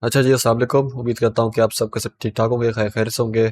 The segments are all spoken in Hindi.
अच्छा जी, अस्सलाम वालेकुम। उम्मीद करता हूँ कि आप सबके सब ठीक ठाक होंगे, खैर से होंगे,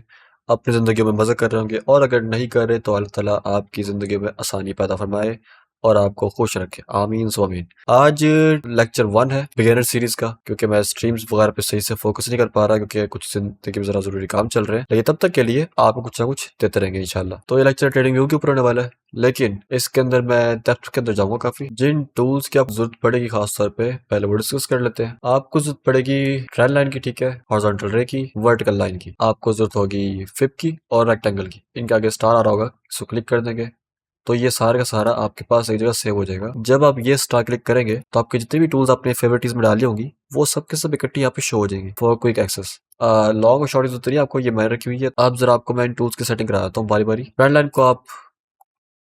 अपनी ज़िंदगी में मज़े कर रहे होंगे, और अगर नहीं कर रहे तो अल्लाह ताला आपकी ज़िंदगी में आसानी पैदा फरमाए और आपको खुश रखे। आमीन सो आमीन। आज लेक्चर 1 है बिगिनर सीरीज़ का, क्योंकि मैं स्ट्रीम्स वगैरह पे सही से फोकस नहीं कर पा रहा, क्योंकि कुछ ज़िंदगी में ज़रा ज़रूरी काम चल रहे हैं, लेकिन तब तक के लिए आपको कुछ ना कुछ देते रहेंगे इंशाल्लाह। तो ये लेक्चर ट्रेडिंग व्यू के ऊपर होने वाला है, लेकिन इसके अंदर मैं डेप्थ के अंदर जाऊंगा काफी। जिन टूल्स की आपको जरूरत पड़ेगी खास तौर पे, पहले वो डिस्कस कर लेते हैं। आपको जरूरत पड़ेगी ट्रेंड लाइन की, ठीक है, हॉरिजॉन्टल रे की, वर्टिकल लाइन की। आपको जरूरत होगी फिब की और रेक्टेंगल की। इनके आगे स्टार आ रहा होगा, इसको क्लिक कर देंगे तो ये सारा का सारा आपके पास एक जगह सेव हो जाएगा। जब आप ये स्टार क्लिक करेंगे तो आपके जितने भी टूल्स आपने फेवरेटीज में डाली होंगी वो सब के सब इकट्ठी यहाँ पे शो हो जाएंगी फॉर क्विक एक्सेस। लॉन्ग और शॉर्ट उतरी आपको ये मैंने रखी हुई है। आप जरा आपको मैं इन टूल्स की सेटिंग करा देता हूँ बारी बारी। ट्रेंड लाइन को आप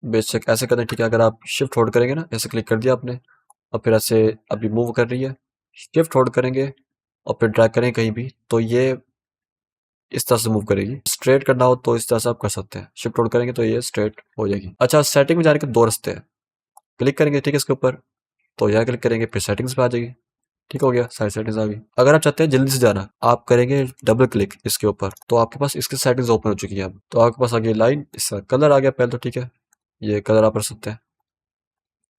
बेशक ऐसे करना है, ठीक है। अगर आप शिफ्ट होल्ड करेंगे ना, ऐसे क्लिक कर दिया आपने और फिर ऐसे अभी मूव कर रही है, शिफ्ट होल्ड करेंगे और फिर ड्रैग करेंगे कहीं भी तो ये इस तरह से मूव करेगी। स्ट्रेट करना हो तो इस तरह से आप कर सकते हैं, शिफ्ट होल्ड करेंगे तो ये स्ट्रेट हो जाएगी। अच्छा, सेटिंग में जाने के दो रास्ते हैं। क्लिक करेंगे, ठीक है, इसके ऊपर तो यहाँ क्लिक करेंगे, फिर सेटिंग्स पे आ जाएगी। ठीक हो गया, सारी सेटिंग्स आ गई। अगर आप चाहते हैं जल्दी से जाना, आप करेंगे डबल क्लिक इसके ऊपर तो आपके पास इसकी सेटिंग्स ओपन हो चुकी है। अब तो आपके पास आ गई लाइन, इसका कलर आ गया पहले तो, ठीक है, ये कलर आप कर सकते हैं।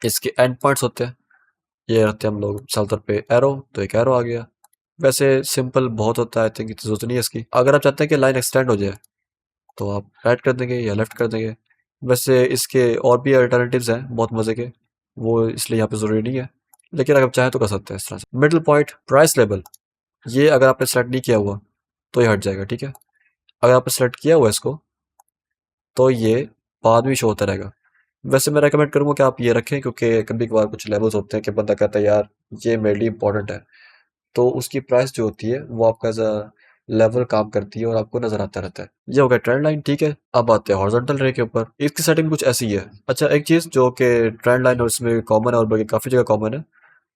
इसके एंड पॉइंट्स होते हैं, ये रखते हैं हम लोग मिसाल तौर पे एरो, तो एक एरो आ गया। वैसे सिंपल बहुत होता है, आई थिंक इतनी जरूरत नहीं है इसकी। अगर आप चाहते हैं कि लाइन एक्सटेंड हो जाए तो आप राइट कर देंगे या लेफ्ट कर देंगे। वैसे इसके और भी अल्टरनेटिव्स हैं बहुत मजे के, वो इसलिए यहाँ पे जरूरी नहीं है, लेकिन अगर आप चाहें तो कर सकते हैं इस तरह से। मिडिल पॉइंट, प्राइस लेवल, ये अगर आपने सेलेक्ट नहीं किया हुआ तो ये हट जाएगा, ठीक है। अगर आपने सेलेक्ट किया हुआ इसको तो ये बाद में शो होता रहेगा। वैसे मैं रेकमेंड करूंगा कि आप ये रखें, क्योंकि कभी कभार कुछ लेवल्स होते हैं कि बंदा कहता है यार ये मेरे लिए इंपॉर्टेंट है, तो उसकी प्राइस जो होती है वो आपका एज अ लेवल काम करती है और आपको नजर आता रहता है। ये हो गया ट्रेंड लाइन, ठीक है। अब आते हैं हॉरिजॉन्टल रे के ऊपर। इसकी सेटिंग कुछ ऐसी है। अच्छा, एक चीज जो कि ट्रेंड लाइन और इसमें कॉमन है और बल्कि काफी जगह कॉमन है,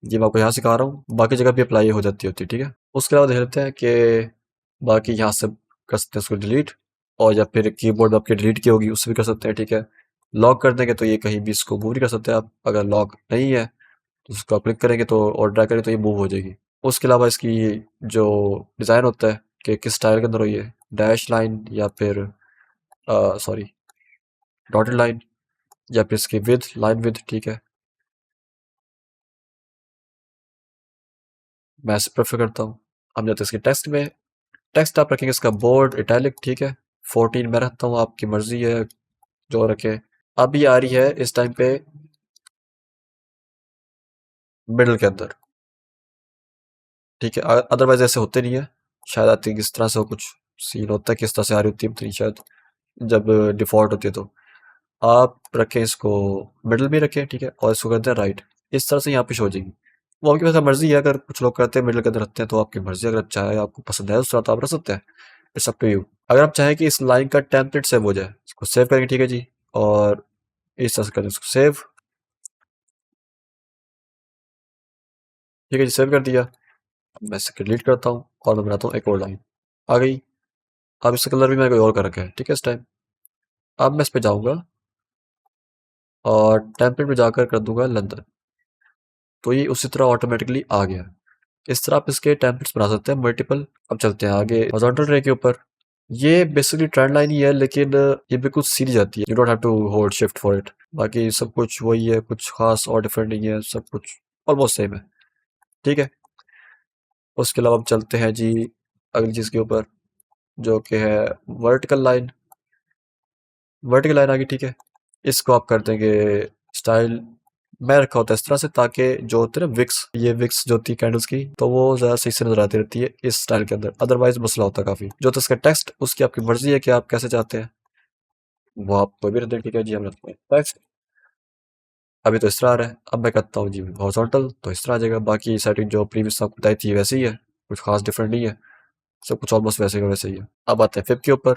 ये मैं आपको यहाँ सिखा रहा हूँ, बाकी जगह भी अप्लाई हो जाती होती है, ठीक है। उसके अलावा देख लेते हैं कि बाकी यहाँ से कर सकते हैं उसको डिलीट, और या फिर कीबोर्ड में आपकी डिलीट की होगी उससे भी कर सकते हैं, ठीक है। लॉक कर देंगे तो ये कहीं भी इसको मूव नहीं कर सकते आप। अगर लॉक नहीं है तो उसको क्लिक करेंगे तो और ड्रैग करेंगे तो ये मूव हो जाएगी। उसके अलावा इसकी जो डिज़ाइन होता है कि किस स्टाइल के अंदर हो, ये डैश लाइन या फिर सॉरी डॉटेड लाइन, या फिर इसकी विद लाइन विद, ठीक है, मैं ऐसे प्रेफर करता हूँ। हम जाते हैं इसके टेक्स्ट में। टेक्स्ट आप रखेंगे इसका बोल्ड इटैलिक, ठीक है, 14 मैं रखता हूँ, आपकी मर्जी है जो रखे। अब ये आ रही है इस टाइम पे मिडल के अंदर, ठीक है। अदरवाइज ऐसे होते नहीं है, शायद आई थिंक इस तरह से हो, कुछ सीन होता है कि इस तरह से आ रही होती है उतनी शायद, जब डिफॉल्ट होती है तो। आप रखें इसको मिडल में रखें, ठीक है, और इसको करते हैं राइट, इस तरह से यहाँ पे शो हो जाएगी। वो आपकी वैसे मर्जी है, अगर कुछ लोग करते हैं मिडल के अंदर रखते हैं तो आपकी मर्जी, अगर आप चाहे आपको पसंद है उस तरह तो आप रख सकते हैं, इट्स अप टू यू। अगर आप चाहें कि इस लाइन का टेम्पलेट सेव हो जाए, इसको सेव करेंगे, ठीक है जी, और इस तरह से करें इसको सेव, ठीक है जी, सेव कर दिया। मैं इसे डिलीट करता हूँ और मैं बनाता हूँ एक और लाइन, आ गई। अब इसका कलर भी मैंने कोई और कर रखा है, ठीक है, इस टाइम। अब मैं इस पे जाऊंगा और टेम्पलेट में जाकर कर दूंगा लंदन, तो ये उसी तरह ऑटोमेटिकली आ गया। इस तरह आप इसके टेम्पलेट्स बना सकते हैं मल्टीपल। अब चलते हैं आगे हॉरिजॉन्टल रे के ऊपर। ये बेसिकली ट्रेंड लाइन ही है, लेकिन ये बिल्कुल सीधी जाती है, you don't have to hold shift for it. बाकी सब कुछ वही है, कुछ खास और डिफरेंट नहीं है, सब कुछ ऑलमोस्ट सेम है, ठीक है। उसके अलावा हम चलते हैं जी अगली चीज़ के ऊपर, जो कि है वर्टिकल लाइन। वर्टिकल लाइन आ गई, ठीक है। इसको आप कर देंगे स्टाइल, मैं रखा होता है इस तरह से ताकि जो होते हैं ना विक्स, ये विक्स जो होती है कैंडल्स की, तो वो ज़्यादा सही से नजर आती रहती है इस स्टाइल के अंदर, अदरवाइज मसला होता है काफ़ी। जो तो इसका टेक्स्ट, उसकी आपकी मर्जी है कि आप कैसे चाहते हैं, वो आप कोई भी रख दें, ठीक है जी। हम रखते हैं टेक्स्ट, अभी तो इस तरह आ रहा है। अब मैं करता हूँ जी हॉरिजॉन्टल, तो इस तरह आ जाएगा। बाकी सेटिंग जो प्रीवियस आपको बताई थी वैसे ही है, कुछ खास डिफरेंट नहीं है, सब कुछ ऑलमोस्ट वैसे का वैसे ही है। अब आते हैं फिब के ऊपर।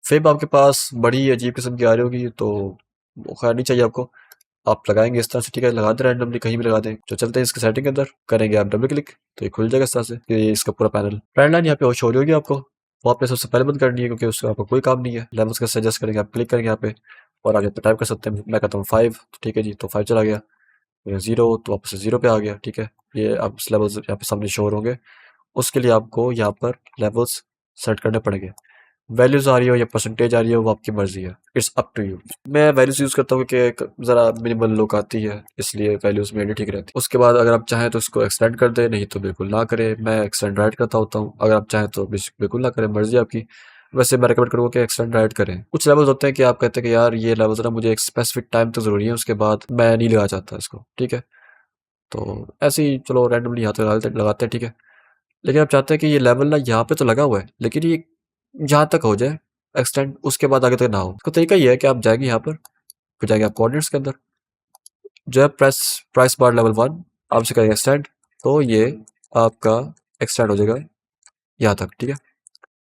फिब आपके पास बड़ी अजीब किस्म की आ रही होगी, तो वो खैर नहीं चाहिए आपको, आप लगाएंगे इस तरह से, ठीक है, लगा दें रैंडमली कहीं भी लगा दें। जो चलते हैं इसके सेटिंग के अंदर, करेंगे आप डबल क्लिक तो ये खुल जाएगा इस तरह से, ये इसका पूरा पैनल। ट्रेंड लाइन यहाँ पे शो हो रही होगी आपको, वो आपने सबसे पहले बंद करनी है क्योंकि उससे आपको कोई काम नहीं है। लेवल्स का सजेस्ट करेंगे, आप क्लिक करेंगे यहाँ पे और आगे टाइप कर सकते हैं। मैं कहता हूँ 5, तो ठीक है जी, तो 5 चला गया। 0 तो वापस से 0 पे आ गया, ठीक है। ये आप लेवल्स यहाँ पे सामने शो होंगे उसके लिए आपको यहाँ पर लेवल्स सेट करने पड़ेंगे। वैल्यूज आ रही हो या परसेंटेज आ रही हो वो आपकी मर्जी है, इट्स अप टू यू। मैं वैल्यूज यूज करता हूँ कि ज़रा मिनिमल लुक आती है, इसलिए वैल्यूज मेरी ठीक रहती है। उसके बाद अगर आप चाहें तो इसको एक्सटेंड कर दे, नहीं तो बिल्कुल ना करें। मैं एक्सटेंड राइट करता होता हूँ, अगर आप चाहें तो बिल्कुल ना करें, मर्जी आपकी। वैसे मैं रिकमेंड करूँगा कि एक्सटेंड राइट करें। कुछ लेवल्स होते हैं कि आप कहते हैं कि यार ये लेवल्स ना मुझे एक स्पेसिफिक टाइम तक जरूरी है, उसके बाद मैं नहीं लगा चाहता इसको, ठीक है। तो ऐसे ही चलो रैंडमली यहाँ तक लगाते हैं, ठीक है। लेकिन आप चाहते हैं कि ये लेवल ना यहाँ पे तो लगा हुआ है लेकिन ये यहाँ तक हो जाए एक्सटेंड, उसके बाद आगे तक ना हो। इसका तरीका ये है कि आप जाएंगे यहाँ पर, फिर जाएंगे आप कोऑर्डिनेट्स के अंदर, जो है प्रेस प्राइस बार लेवल 1, आप इसे करेंगे एक्सटेंड, तो ये आपका एक्सटेंड हो जाएगा यहाँ तक, ठीक है।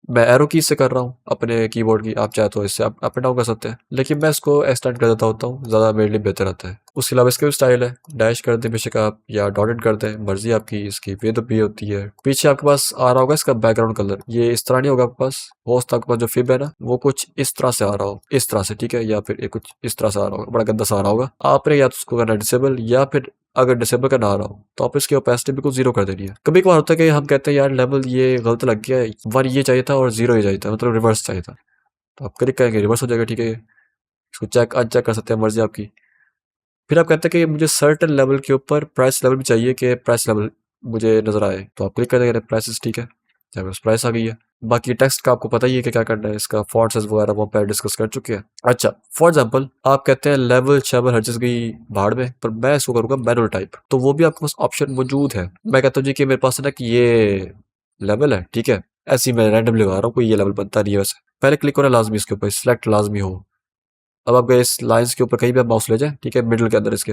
मैं एरो की से कर रहा हूँ अपने कीबोर्ड की, आप चाहे तो इससे आप अप एंड डाउन कर सकते हैं, लेकिन मैं इसको एक्सटेंड कर देता होता हूँ, ज़्यादा मेरे लिए बेहतर रहता है। उसके अलावा इसका भी स्टाइल है, डैश कर दें बेशक आप या डॉटेड कर दें, मर्जी आपकी। इसकी विड्थ भी होती है। पीछे आपके पास आ रहा होगा इसका बैकग्राउंड कलर, ये इस तरह नहीं होगा आपके पास, हो सकता है आपके पास जो फिब है ना वो कुछ इस तरह से आ रहा हो, इस तरह से, ठीक है, या फिर ये कुछ इस तरह से आ रहा होगा, बड़ा गंदा सा आ रहा होगा। आपने या तो उसको करना डिसेबल, या फिर अगर डिसेबल का ना आ रहा हो तो आप इसकी ओपेसिटी बिल्कुल जीरो कर देनी है। कभी कभार होता है कि हम कहते हैं यार लेवल ये गलत लग गया है, 1 ये चाहिए था और 0 ये चाहिए था, मतलब रिवर्स चाहिए था, तो आप क्लिक करेंगे रिवर्स हो जाएगा, ठीक है। इसको चेक अनचेक कर सकते हैं, मर्जी आपकी। फिर आप कहते हैं कि मुझे सर्टन लेवल के ऊपर प्राइस लेवल भी चाहिए कि प्राइस लेवल मुझे नजर आए, तो आप क्लिक कर देंगे प्राइसेस, ठीक है, प्राइस आ गई है। बाकी टेक्स्ट का आपको पता ही है कि क्या करना है, इसका फॉन्ट साइज वगैरह वो पहले डिस्कस कर चुके हैं। अच्छा, फॉर एग्जांपल आप कहते हैं लेवल शेवल हर चीज गई भाड़ में, पर मैं इसको करूंगा मैनुअल टाइप, तो वो भी आपके पास ऑप्शन मौजूद है। मैं कहता हूँ जी कि मेरे पास है ना कि ये लेवल है, ठीक है, ऐसे ही मैं रैंडमली लगा रहा हूँ, कोई ये लेवल बनता नहीं है वैसे। पहले क्लिक होना लाजमी इसके ऊपर, सिलेक्ट लाजमी हो। अब आप गए इस लाइंस के ऊपर कहीं भी आप माउस ले जाए, ठीक है, मिडिल के अंदर इसके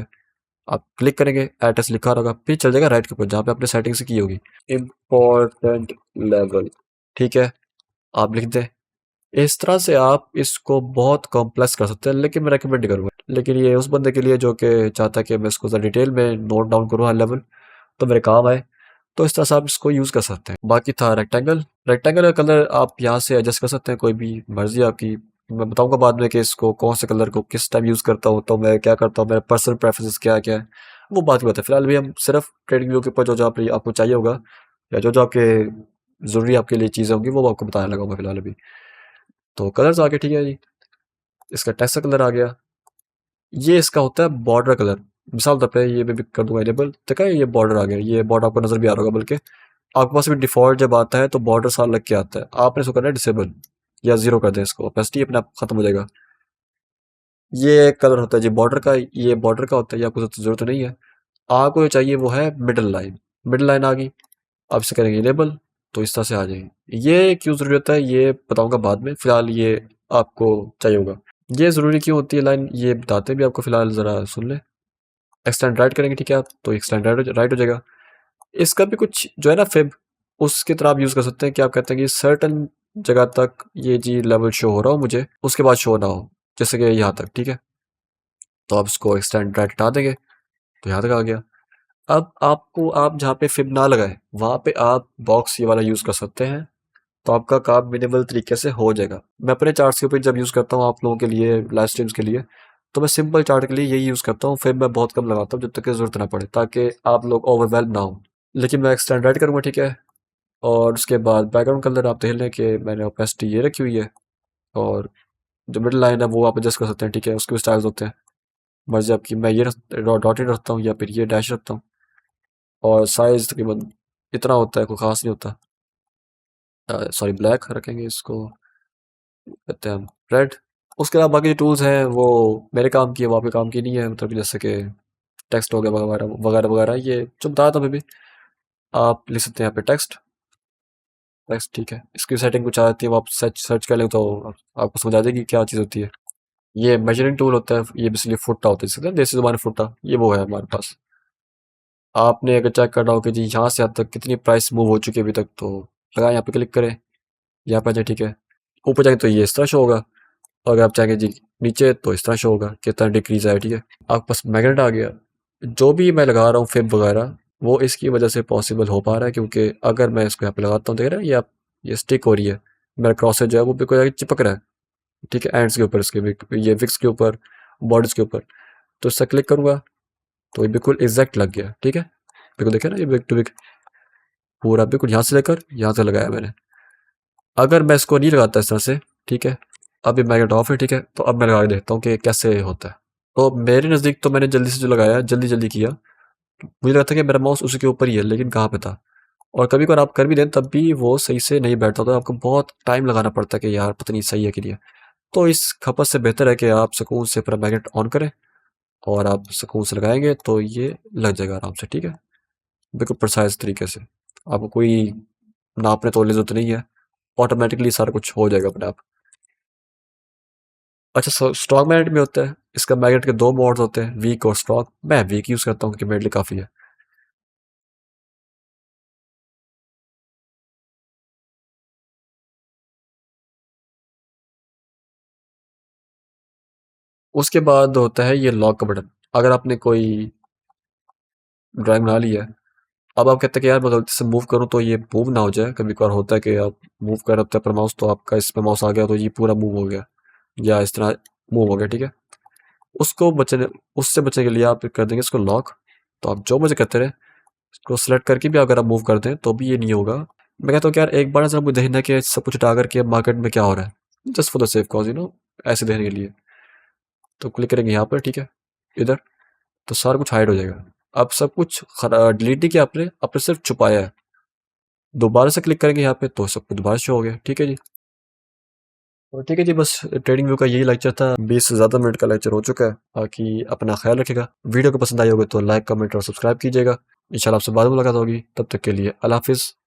आप क्लिक करेंगे, एटेस लिखा होगा, फिर चल जाएगा राइट के ऊपर जहाँ पे आपने सेटिंग्स की होगी, इम्पोर्टेंट लेवल, ठीक है, आप लिख दें। इस तरह से आप इसको बहुत कॉम्प्लेक्स कर सकते हैं, लेकिन मैं रेकमेंड नहीं करूँगा। लेकिन ये उस बंदे के लिए जो कि चाहता है कि मैं इसको डिटेल में नोट डाउन करूँ हर लेवल, तो मेरे काम आए, तो इस तरह से आप इसको यूज़ कर सकते हैं। बाकी था रेक्टेंगल, रेक्टेंगल का कलर आप यहाँ से एडजस्ट कर सकते हैं, कोई भी मर्जी आपकी। मैं बताऊंगा बाद में कि इसको कौन से कलर को किस टाइम यूज़ करता हूँ, तो मैं क्या करता हूँ, मेरे पर्सनल प्रेफरेंसेस क्या क्या है, वो बात की बात है। फिलहाल भी हम सिर्फ ट्रेडिंग व्यू के ऊपर जो जो आपको चाहिए होगा, या जो जो आपके ज़रूरी आपके लिए चीज़ें होंगी वो आपको बताने लगाऊंगा फिलहाल अभी। तो कलर्स आ गए, ठीक है जी। इसका टेक्स्ट का कलर आ गया, ये इसका होता है बॉर्डर कलर। मिसाल तौर पे ये मैं भी कर दूंगा इनेबल, देखा है ये बॉर्डर आ गया, ये बॉर्डर आपको नजर भी आ रहा होगा, बल्कि आपके पास भी डिफॉल्ट जब आता है तो बॉर्डर साल लग के आता है, आपने इसको करना है डिसेबल या जीरो कर दें, इसको ओपेसिटी अपने आप खत्म हो जाएगा। ये कलर होता है जी बॉर्डर का, ये बॉर्डर का होता है, ये आपको जरूरत नहीं है। आपको जो चाहिए वो है मिडल लाइन, मिडल लाइन आ गई, आप इसे करेंगे इनेबल, तो इस तरह से आ जाएगी। ये क्यों जरूरी होता है ये बताऊंगा बाद में, फिलहाल ये आपको चाहिए होगा। ये जरूरी क्यों होती है लाइन, ये बताते भी आपको, फिलहाल जरा सुन ले। एक्सटेंड राइट करेंगे, ठीक है, आप तो एक्सटेंड राइट हो जाएगा। इसका भी कुछ जो है ना फिब, उसकी तरह आप यूज कर सकते हैं कि आप कहते हैं कि सर्टन जगह तक ये जी लेवल शो हो रहा हो मुझे, उसके बाद शो ना हो, जैसे कि यहाँ तक, ठीक है, तो आप इसको एक्सटेंड राइट हटा देंगे, तो यहाँ तक आ गया। अब आपको आप जहाँ पे फिब ना लगाए वहां पे आप बॉक्स ये वाला यूज कर सकते हैं, तो आपका काम मिनिमल तरीके से हो जाएगा। मैं अपने चार्ट्स के ऊपर जब यूज करता हूँ आप लोगों के लिए लाइव स्ट्रीम्स के लिए, तो मैं सिंपल चार्ट के लिए यही यूज करता हूँ, फिर मैं बहुत कम लगाता हूँ जब तक कि जरूरत ना पड़े, ताकि आप लोग ओवरवेल्म ना हो। लेकिन मैं एक्सटेंड राइट करूँगा, ठीक है, और उसके बाद बैकग्राउंड कलर आप देख लें कि मैंने ओपेसिटी ये रखी हुई है, और जो मिडल लाइन है वो आप एडजस्ट कर सकते हैं, ठीक है, उसके भी स्टाइल्स होते हैं, मर्जी आपकी। मैं ये डॉटेड रखता हूँ या फिर ये डैश रखता हूँ, और साइज तकरीबन इतना होता है, कोई खास नहीं होता। सॉरी ब्लैक रखेंगे इसको, कहते हैं हम रेड। उसके अलावा बाकी जो टूल्स हैं वो मेरे काम की है, वो आपके काम की नहीं है, मतलब जैसे कि टेक्स्ट हो गया वगैरह वगैरह वगैरह, ये जो बताया था मैं भी, आप लिख सकते हैं यहाँ पे टेक्स्ट, टेक्स्ट, ठीक है। इसकी सेटिंग कुछ आती है, वो आप सर्च कर लें तो आपको समझ आ जाएगी क्या चीज़ होती है। ये मेजरिंग टूल होता है, ये बेसिकली फुट्टा होता है, जिससे देसी जुबान फुट्टा, ये वो है हमारे पास। आपने अगर चेक करना हो कि जी यहाँ से अब तक कितनी प्राइस मूव हो चुकी है अभी तक, तो लगाए यहाँ पे क्लिक करें, यहाँ पे जाए, ठीक है। ऊपर जाएंगे तो ये इस तरह शो होगा, और अगर आप चाहेंगे जी नीचे तो इस तरह शो होगा कितना डिक्रीज है, ठीक है। आपके पास मैग्नेट आ गया, जो भी मैं लगा रहा हूँ फिब वगैरह वो इसकी वजह से पॉसिबल हो पा रहा है, क्योंकि अगर मैं इसको यहाँ पे लगाता हूँ, देख रहे हैं ये आप, ये स्टिक हो रही है, मेरा क्रॉस जो है वो बिल्कुल चिपक रहा है, ठीक है, एंड्स के ऊपर, इसके ये विक्स के ऊपर, बॉर्डर्स के ऊपर। तो इससे क्लिक करूंगा तो ये बिल्कुल एग्जैक्ट लग गया, ठीक है, बिल्कुल देखिए ना ये विक टू विक। पूरा बिल्कुल यहाँ से लेकर यहाँ तक लगाया मैंने। अगर मैं इसको नहीं लगाता इस तरह से, ठीक है, अभी मैग्नेट ऑफ है, ठीक है, तो अब मैं लगा के देखता हूँ कि कैसे होता है। तो मेरे नज़दीक तो मैंने जल्दी से जो लगाया, जल्दी जल्दी किया, मुझे लगता है कि मेरा माउस उसी के ऊपर ही है, लेकिन कहाँ पे था। और कभी कभार आप कर भी दें तब भी वो सही से नहीं बैठता, तो आपको बहुत टाइम लगाना पड़ता है कि यार पता नहीं सही है कि नहीं है। तो इस खपत से बेहतर है कि आप सुकून से पूरा मैग्नेट ऑन करें और आप सुकून से लगाएंगे तो ये लग जाएगा आराम से, ठीक है, बिल्कुल प्रिसाइज तरीके से। आपको कोई नापने तोलने की जरूरत नहीं है, ऑटोमेटिकली सारा कुछ हो जाएगा अपने आप। अच्छा, स्ट्रॉन्ग मैग्नेट में होता है, इसका मैग्नेट के दो मोड्स होते हैं, वीक और स्ट्रॉन्ग। मैं वीक यूज़ करता हूँ क्योंकि मेरे लिए काफ़ी है। उसके बाद होता है ये लॉक का बटन। अगर आपने कोई ड्राइंग बना ली है, अब आप कहते हैं कि यार मैं गलती से मूव करूँ तो ये मूव ना हो जाए। कभी कभार होता है कि आप मूव कर रहे होते हैं अपना माउस, तो आपका इस पे माउस आ गया तो ये पूरा मूव हो गया या इस तरह मूव हो गया, ठीक है। उसको बचने उससे बचने के लिए आप कर देंगे इसको लॉक। तो आप जो मुझे कहते रहे, इसको सेलेक्ट करके भी अगर आप मूव कर दें तो भी ये नहीं होगा। मैं कहता हूँ कि यार एक बार जरा मुझे देखना है कि सब कुछ हटा करके मार्केट में क्या हो रहा है, just for the safe cause, ऐसे देखने के लिए। तो क्लिक करेंगे यहाँ पर, ठीक है, इधर, तो सारा कुछ हाइड हो जाएगा। अब सब कुछ डिलीट नहीं किया आपने, आपने सिर्फ छुपाया है। दोबारा से क्लिक करेंगे यहाँ पे तो सब कुछ दोबारा शो हो गया, ठीक है जी। तो ठीक है जी, बस ट्रेडिंग व्यू का यही लेक्चर था। 20 से ज़्यादा मिनट का लेक्चर हो चुका है। बाकी अपना ख्याल रखिएगा। वीडियो को पसंद आई होगी तो लाइक, कमेंट और सब्सक्राइब कीजिएगा। इंशाल्लाह आपसे बाद में मुलाकात होगी, तब तक के लिए अल्लाह हाफिज़।